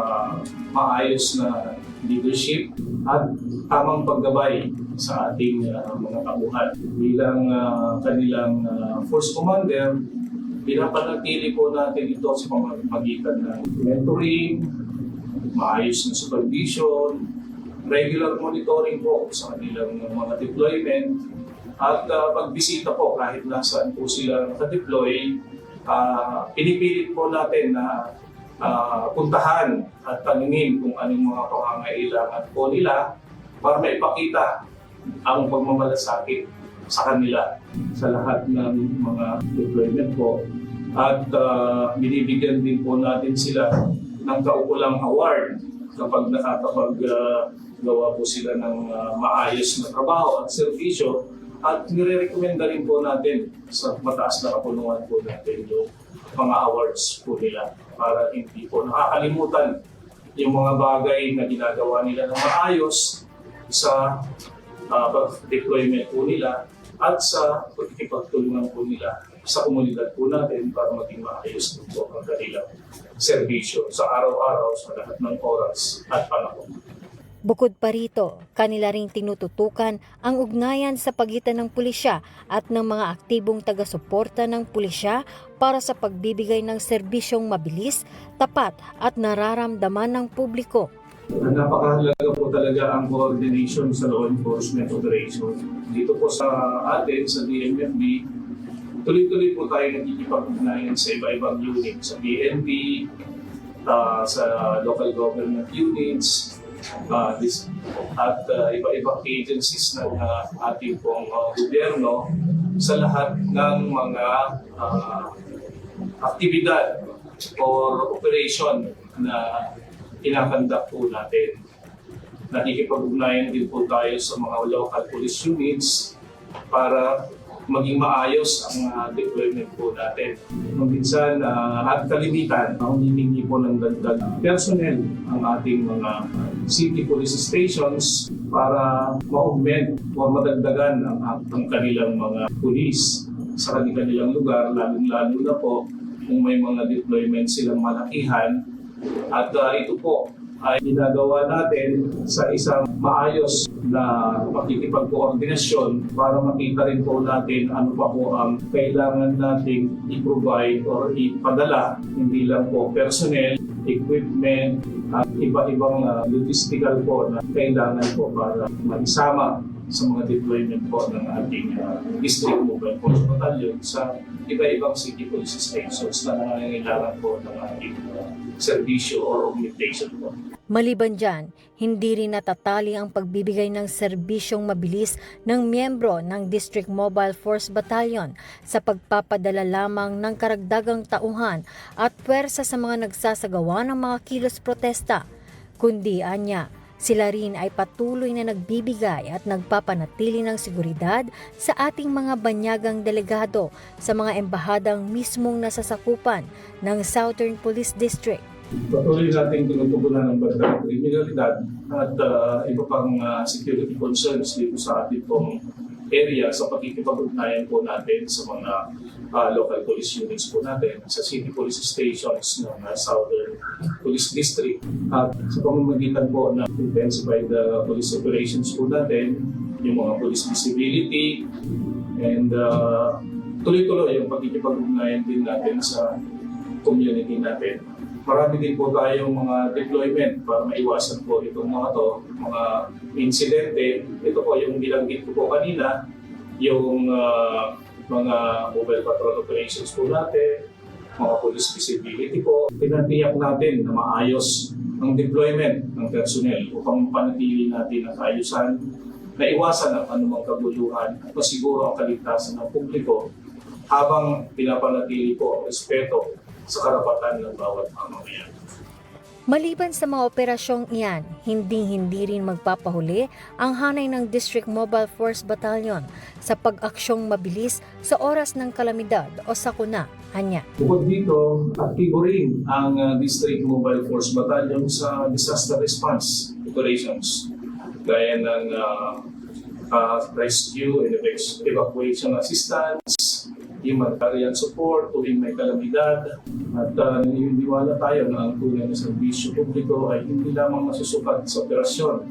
maayos na leadership at tamang paggabay sa ating mga tauhan. Bilang kanilang force commander, pinapanatili po natin ito sa pamamagitan ng mentoring, maayos na supervision, regular monitoring po sa kanilang mga deployment, At pagbisita po, kahit nasaan po sila nakadeploy, pinipilit po natin na puntahan at tanungin kung anong mga pangangailangan po nila para maipakita ang pagmamalasakit sa kanila sa lahat ng mga deployment po. At binibigyan din po natin sila ng kaukulang award kapag nakakapaggawa po sila ng maayos na trabaho at serbisyo. At nire-recommenda rin po natin sa mataas na kapulungan po natin yung mga awards po nila para hindi po nakakalimutan yung mga bagay na ginagawa nila ng maayos sa deployment po nila at sa pagkikipagtulungan po nila sa komunidad po natin para maging maayos po ang kanilang serbisyo sa araw-araw sa lahat ng oras at panahon. Bukod pa rito, kanila ring tinututukan ang ugnayan sa pagitan ng pulisya at ng mga aktibong taga-suporta ng pulisya para sa pagbibigay ng serbisyong mabilis, tapat at nararamdaman ng publiko. Napakahalaga po talaga ang coordination sa law enforcement operation. Dito po sa atin, sa DMFB, tuloy-tuloy po tayo nagkikipag-ugnayan sa iba-ibang unit, sa PNP, sa local government units, at iba-ibang agencies ng ating pong gobyerno sa lahat ng mga aktibidad or operation na kinakandak po natin. Nakikipag-ugnayan din po tayo sa mga local police units para maging maayos ang deployment po natin. Minsan at kalimitan, humihingi po ng dagdag personnel ang ating mga city police stations para ma-augment o madagdagan ang kanilang mga police sa kanilang lugar, lalong-lalo na po kung may mga deployment silang malakihan. At ito po ay ginagawa natin sa isang maayos na pakikipag-koordinasyon para makita rin po natin ano pa po ang kailangan nating i-provide or ipadala, hindi lang po personnel, equipment, at iba-ibang logistical po na kailangan po para maisama sa mga deployment po ng ating District Mobile Force Battalion sa iba-ibang city police stations na nangangailangan po ng ating serbisyo or augmentation po. Maliban dyan, hindi rin natatali ang pagbibigay ng serbisyong mabilis ng miyembro ng District Mobile Force Battalion sa pagpapadala lamang ng karagdagang tauhan at puwersa sa mga nagsasagawa ng mga kilos protesta, kundi anya, sila rin ay patuloy na nagbibigay at nagpapanatili ng seguridad sa ating mga banyagang delegado sa mga embahadang mismong nasasakupan ng Southern Police District. Patuloy natin tinutugunan ng bandang kriminalidad at iba pang security concerns dito sa ating pong area sa pakikipag-ugnayan po natin sa mga local police units po natin, sa city police stations ng Southern Police District at sa pamamagitan po na intensified police operations po natin, yung mga police visibility and tuloy-tuloy yung pakikipag-ugnayan din natin sa community natin. Marami din po tayong mga deployment para maiwasan po itong mga insidente. Ito po yung bilanggit ko po kanina, yung mga mobile patrol operations po natin, mga police visibility po. Tinatiyak natin na maayos ang deployment ng personnel upang panatili natin ang kaayusan, na iwasan ang anumang kaguluhan at masiguro ang kaligtasan ng publiko habang pinapanatili po ang respeto sa karapatan ng bawat mamamayan. Maliban sa mga operasyong iyan, hindi rin magpapahuli ang hanay ng District Mobile Force Battalion sa pag-aksyong mabilis sa oras ng kalamidad o sakuna, anya. Bukod dito, aktibo rin ang District Mobile Force Battalion sa disaster response operations gaya ng rescue and evacuation assistance, humanitarian support tuwing may kalamidad at naniniwala tayo na ang tunay na serbisyo publiko ay hindi lamang masusukat sa operasyon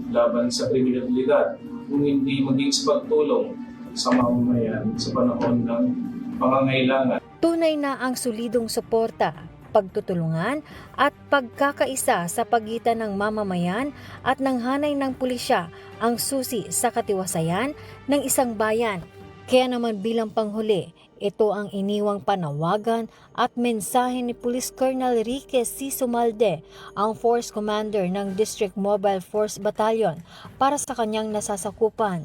laban sa kriminalidad kung hindi maging sa pagtulong sa mamamayan sa panahon ng pangangailangan. Tunay na ang solidong suporta, pagtutulungan at pagkakaisa sa pagitan ng mamamayan at ng hanay ng pulisya ang susi sa katiwasayan ng isang bayan. Kaya naman bilang panghuli, ito ang iniwang panawagan at mensahe ni Police Colonel Rique C. Sumalde, ang Force Commander ng District Mobile Force Battalion, para sa kanyang nasasakupan.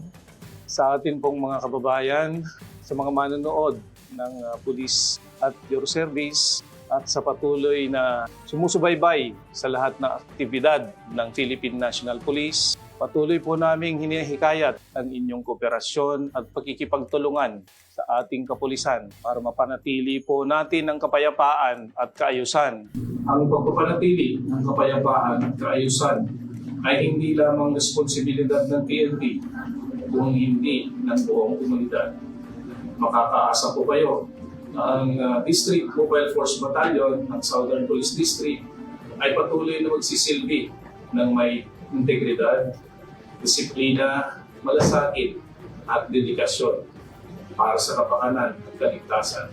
Sa atin pong mga kababayan, sa mga manonood ng Police at Your Service at sa patuloy na sumusubaybay sa lahat ng aktibidad ng Philippine National Police, patuloy po naming hinihikayat ang inyong kooperasyon at pagkikipagtulungan sa ating kapulisan para mapanatili po natin ang kapayapaan at kaayusan. Ang pagpapanatili ng kapayapaan at kaayusan ay hindi lamang responsibilidad ng PNP, kung hindi ng buong komunidad. Makakaasa po kayo na ang District Mobile Force Battalion ng Southern Police District ay patuloy na magsisilbi ng may integridad, disiplina, malasakit at dedikasyon para sa kapakanan at kaligtasan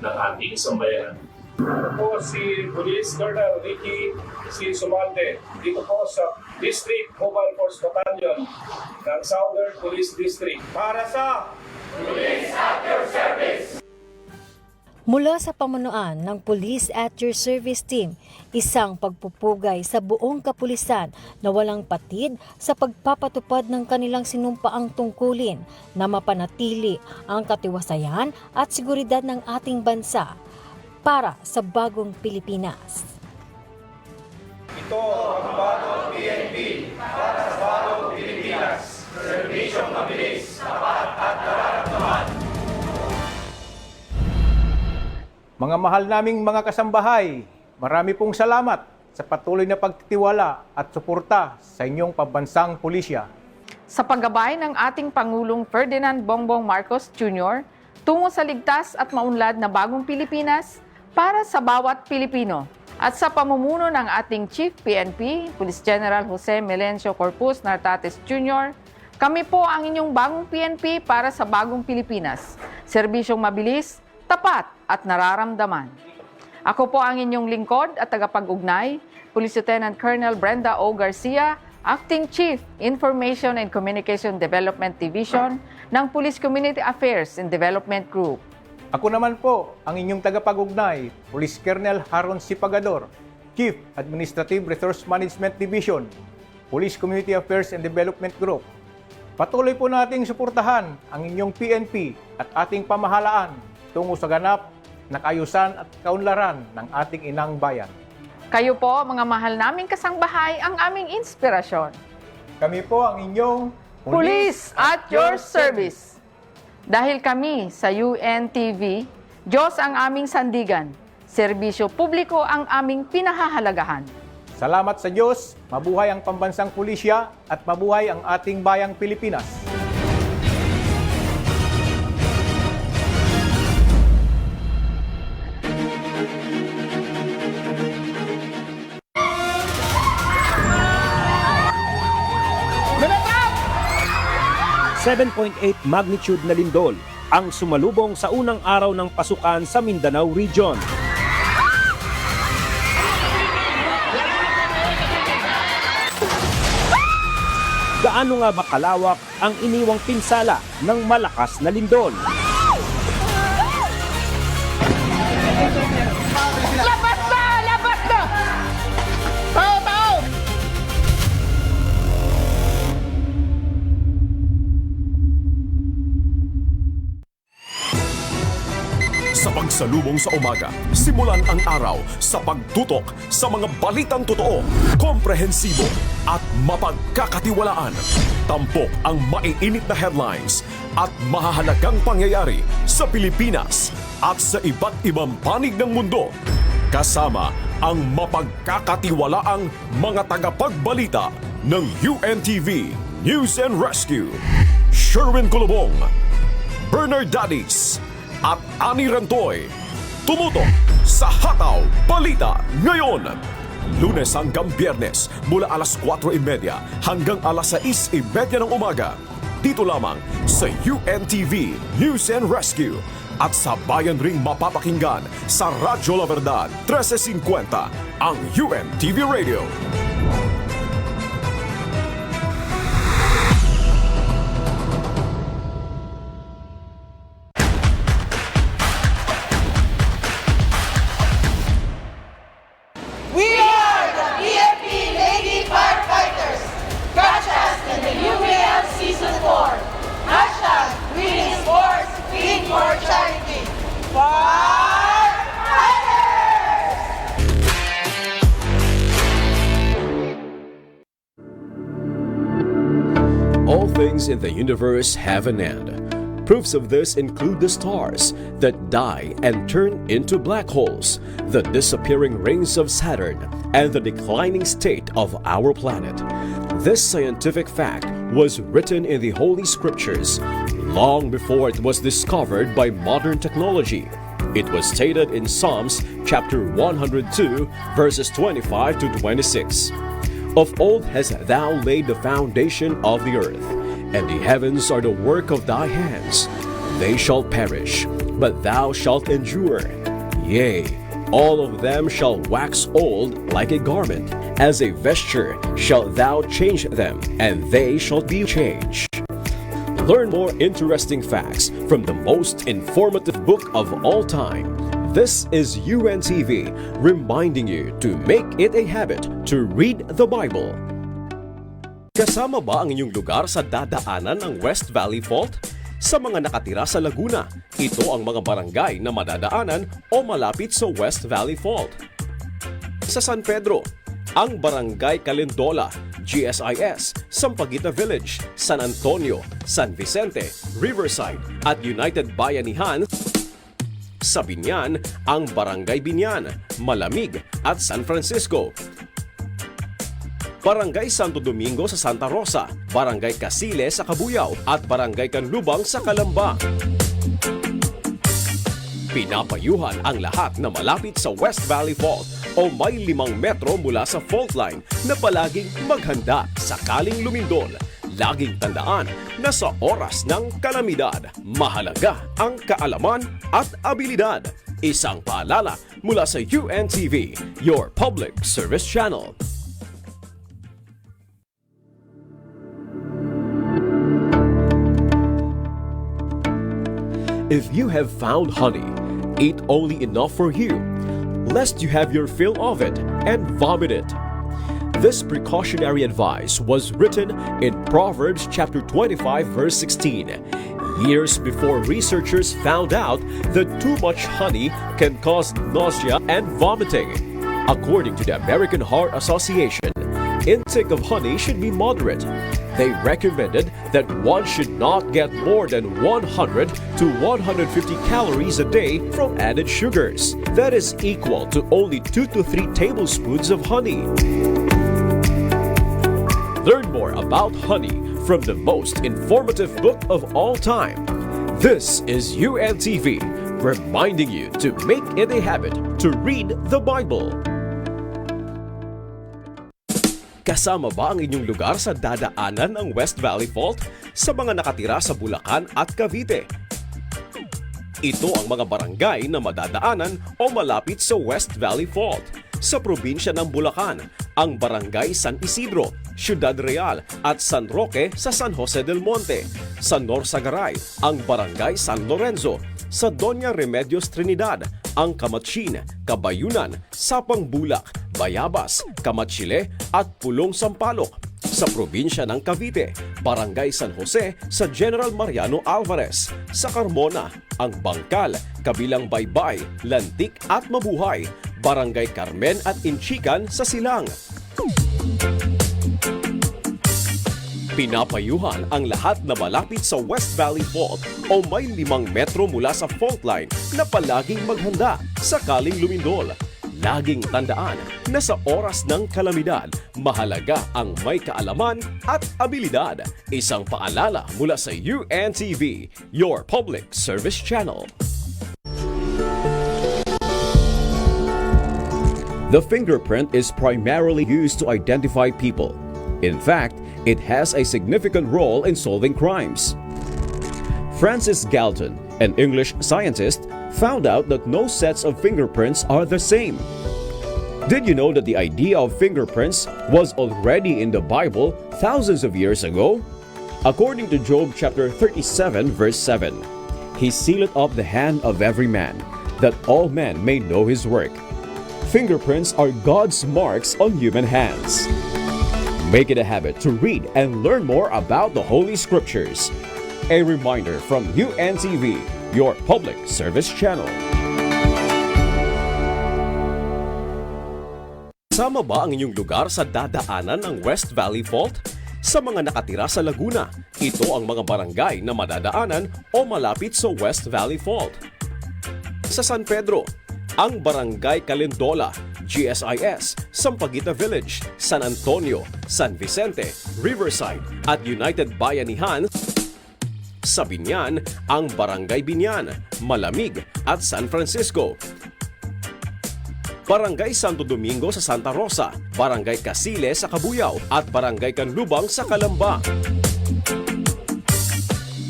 ng ating sambayanan. Ito po si Police Colonel Ricky C. Sumalde dito po sa District Mobile Force Battalion ng Southern Police District para sa Police at Your Service. Mula sa pamunuan ng Police at Your Service Team, isang pagpupugay sa buong kapulisan na walang patid sa pagpapatupad ng kanilang sinumpaang tungkulin na mapanatili ang katiwasayan at seguridad ng ating bansa para sa bagong Pilipinas. Ito ang bagong PNP para sa bagong Pilipinas. Serbisyong mabilis, tapat at nararamdaman. Mga mahal naming mga kasambahay, marami pong salamat sa patuloy na pagtitiwala at suporta sa inyong pambansang pulisya. Sa paggabay ng ating Pangulong Ferdinand Bongbong Marcos Jr. tungo sa ligtas at maunlad na bagong Pilipinas para sa bawat Pilipino, at sa pamumuno ng ating Chief PNP, Police General Jose Melencio Corpus Nartates Jr., kami po ang inyong bagong PNP para sa bagong Pilipinas. Serbisyong mabilis, tapat at nararamdaman. Ako po ang inyong lingkod at tagapag-ugnay, Police Lieutenant Colonel Brenda O. Garcia, Acting Chief Information and Communication Development Division ng Police Community Affairs and Development Group. Ako naman po ang inyong tagapag-ugnay, Police Colonel Haron C. Pagador, Chief Administrative Resource Management Division, Police Community Affairs and Development Group. Patuloy po nating suportahan ang inyong PNP at ating pamahalaan tungo sa ganap na kaayusan at kaunlaran ng ating inang bayan. Kayo po, mga mahal naming kasangbahay, ang aming inspirasyon. Kami po ang inyong Police at Your Service. Dahil kami sa UNTV, Diyos ang aming sandigan, serbisyo publiko ang aming pinahahalagahan. Salamat sa Diyos, mabuhay ang pambansang pulisya at mabuhay ang ating bayang Pilipinas. .8 magnitude na lindol ang sumalubong sa unang araw ng pasukan sa Mindanao Region. Gaano nga ba kalawak ang iniwang pinsala ng malakas na lindol? Labas na! Labas na! Tao! Tao! Sa pagsalubong sa umaga, simulan ang araw sa pagtutok sa mga balitang totoo, komprehensibo at mapagkakatiwalaan. Tampok ang maiinit na headlines at mahahalagang pangyayari sa Pilipinas at sa iba't ibang panig ng mundo. Kasama ang mapagkakatiwalaang mga tagapagbalita ng UNTV News and Rescue. Sherwin Colobong, Bernard Dadis, at Ani Rantoy. Tumutok sa Hataw Balita ngayon. Lunes hanggang Biyernes mula alas 4:30 hanggang alas 6:30 ng umaga. Dito lamang sa UNTV News and Rescue. at sa bayan ring mapapakinggan sa Radyo La Verdad 1350, ang UNTV Radio. We are the PNP Lady Firefighters. Catch us in the UVL Season 4. Hashtag Winning Sports, Feed for Charity. Firefighters! All things in the universe have an end. Proofs of this include the stars that die and turn into black holes, the disappearing rings of Saturn, and the declining state of our planet. This scientific fact was written in the Holy Scriptures long before it was discovered by modern technology. It was stated in Psalms chapter 102, verses 25 to 26. Of old hast thou laid the foundation of the earth, and the heavens are the work of thy hands. They shall perish, but thou shalt endure. Yea, all of them shall wax old like a garment. As a vesture shalt thou change them, and they shall be changed. Learn more interesting facts from the most informative book of all time. This is UNTV, reminding you to make it a habit to read the Bible. Kasama ba ang inyong lugar sa dadaanan ng West Valley Fault? Sa mga nakatira sa Laguna, ito ang mga barangay na madadaanan o malapit sa West Valley Fault. Sa San Pedro, ang Barangay Calendola, GSIS, Sampaguita Village, San Antonio, San Vicente, Riverside at United Bayanihan. Sa Binyan, ang Barangay Binyan, Malamig at San Francisco. Barangay Santo Domingo sa Santa Rosa, Barangay Casile sa Cabuyao at Barangay Canlubang sa Calamba. Pinapayuhan ang lahat na malapit sa West Valley Fault o may 5 metro mula sa fault line na palaging maghanda sakaling lumindol. Laging tandaan na sa oras ng kalamidad, mahalaga ang kaalaman at abilidad. Isang paalala mula sa UNTV, your public service channel. If you have found honey, eat only enough for you, lest you have your fill of it and vomit it. This precautionary advice was written in Proverbs chapter 25 verse 16, years before researchers found out that too much honey can cause nausea and vomiting. According to the American Heart Association, intake of honey should be moderate. They recommended that one should not get more than 100 to 150 calories a day from added sugars. That is equal to only 2 to 3 tablespoons of honey. Learn more about honey from the most informative book of all time. This is UNTV, reminding you to make it a habit to read the Bible. Kasama ba ang inyong lugar sa dadaanan ng West Valley Fault sa mga nakatira sa Bulacan at Cavite? Ito ang mga barangay na madadaanan o malapit sa West Valley Fault. Sa probinsya ng Bulacan, ang Barangay San Isidro, Ciudad Real at San Roque sa San Jose del Monte. Sa Norsagaray, ang Barangay San Lorenzo. Sa Doña Remedios Trinidad, ang Kamatsin, Kabayunan, Sapang Bulak, Bayabas, Kamatchile at Pulong Sampaloc. Sa probinsya ng Cavite, Barangay San Jose sa General Mariano Alvarez. Sa Carmona, ang Bangkal, Kabilang Baybay, Lantik at Mabuhay. Barangay Carmen at Inchican sa Silang. Pinapayuhan ang lahat na malapit sa West Valley Fault o may 5 metro mula sa fault line na palaging maghanda sakaling lumindol. Laging tandaan na sa oras ng kalamidad, mahalaga ang may kaalaman at abilidad. Isang paalala mula sa UNTV, your public service channel. The fingerprint is primarily used to identify people. In fact, it has a significant role in solving crimes. Francis Galton, An English scientist found out that no sets of fingerprints are the same. Did you know that the idea of fingerprints was already in the Bible thousands of years ago? According to Job chapter 37 verse 7, He sealeth up the hand of every man, that all men may know his work. Fingerprints are God's marks on human hands. Make it a habit to read and learn more about the Holy Scriptures. A reminder from UNTV, your public service channel. Sama ba ang inyong lugar sa dadaanan ng West Valley Fault? Sa mga nakatira sa Laguna, ito ang mga barangay na madadaanan o malapit sa West Valley Fault. Sa San Pedro, ang Barangay Calendola, GSIS, Sampaguita Village, San Antonio, San Vicente, Riverside at United Bayanihan. Sa Binyan, ang Barangay Binyan, Malamig at San Francisco. Barangay Santo Domingo sa Santa Rosa, Barangay Casile sa Cabuyao at Barangay Canlubang sa Calamba.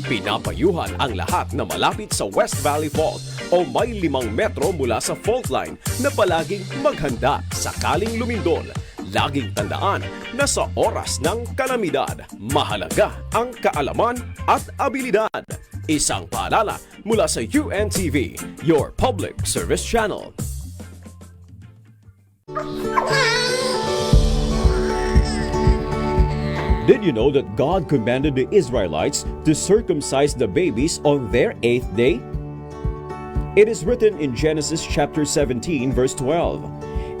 Pinapayuhan ang lahat na malapit sa West Valley Fault o may 5 metro mula sa fault line na palaging maghanda sakaling lumindol. Laging tandaan na sa oras ng kalamidad, mahalaga ang kaalaman at abilidad. Isang paalala mula sa UNTV, your public service channel. Did you know that God commanded the Israelites to circumcise the babies on their 8th day? It is written in Genesis chapter 17 verse 12,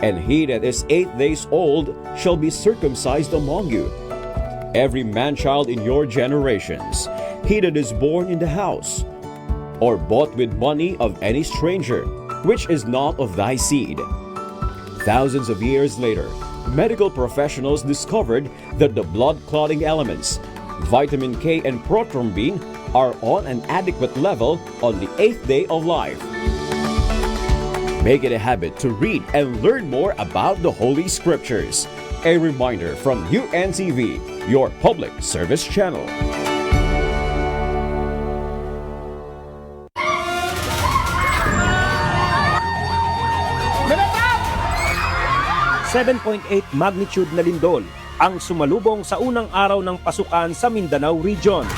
"And he that is 8 days old shall be circumcised among you. Every man-child in your generations, he that is born in the house, or bought with money of any stranger, which is not of thy seed." Thousands of years later, medical professionals discovered that the blood-clotting elements, vitamin K and prothrombin, are on an adequate level on the 8th day of life. Make it a habit to read and learn more about the Holy Scriptures. A reminder from UNTV, your public service channel. 7.8 magnitude na lindol ang sumalubong sa unang araw ng pasukan sa Mindanao Region.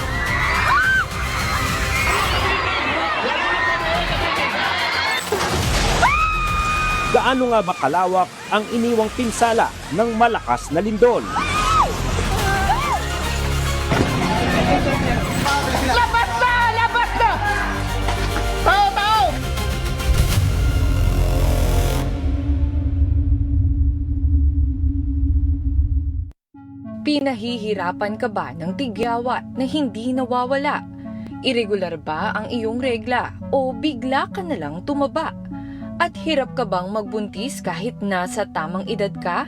Gaano nga ba kalawak ang iniwang pinsala ng malakas na lindol? Labas na! Labas na! Tao! Tao! Pinahihirapan ka ba ng tigyawat na hindi nawawala? Irregular ba ang iyong regla o bigla ka na lang tumaba? At hirap ka bang magbuntis kahit nasa tamang edad ka?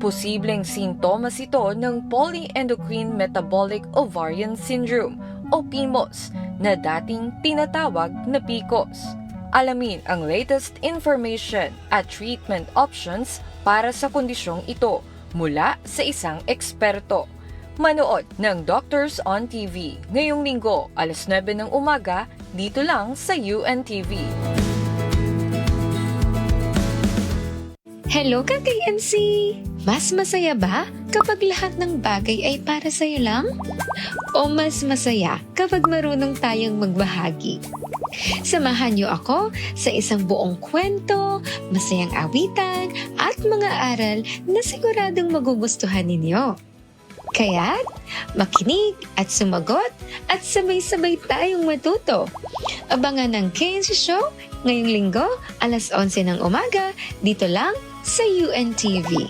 Posibleng sintomas ito ng Polyendocrine Metabolic Ovarian Syndrome o PMOS na dating tinatawag na PCOS. Alamin ang latest information at treatment options para sa kondisyong ito mula sa isang eksperto. Manood ng Doctors on TV ngayong linggo alas 9 ng umaga dito lang sa UNTV. Hello ka-KNC! Mas masaya ba kapag lahat ng bagay ay para sa'yo lang? O mas masaya kapag marunong tayong magbahagi? Samahan niyo ako sa isang buong kwento, masayang awitan, at mga aral na siguradong magugustuhan ninyo. Kaya't makinig at sumagot at sabay-sabay tayong matuto. Abangan ang KNC Show ngayong linggo alas 11 ng umaga dito lang sa UNTV.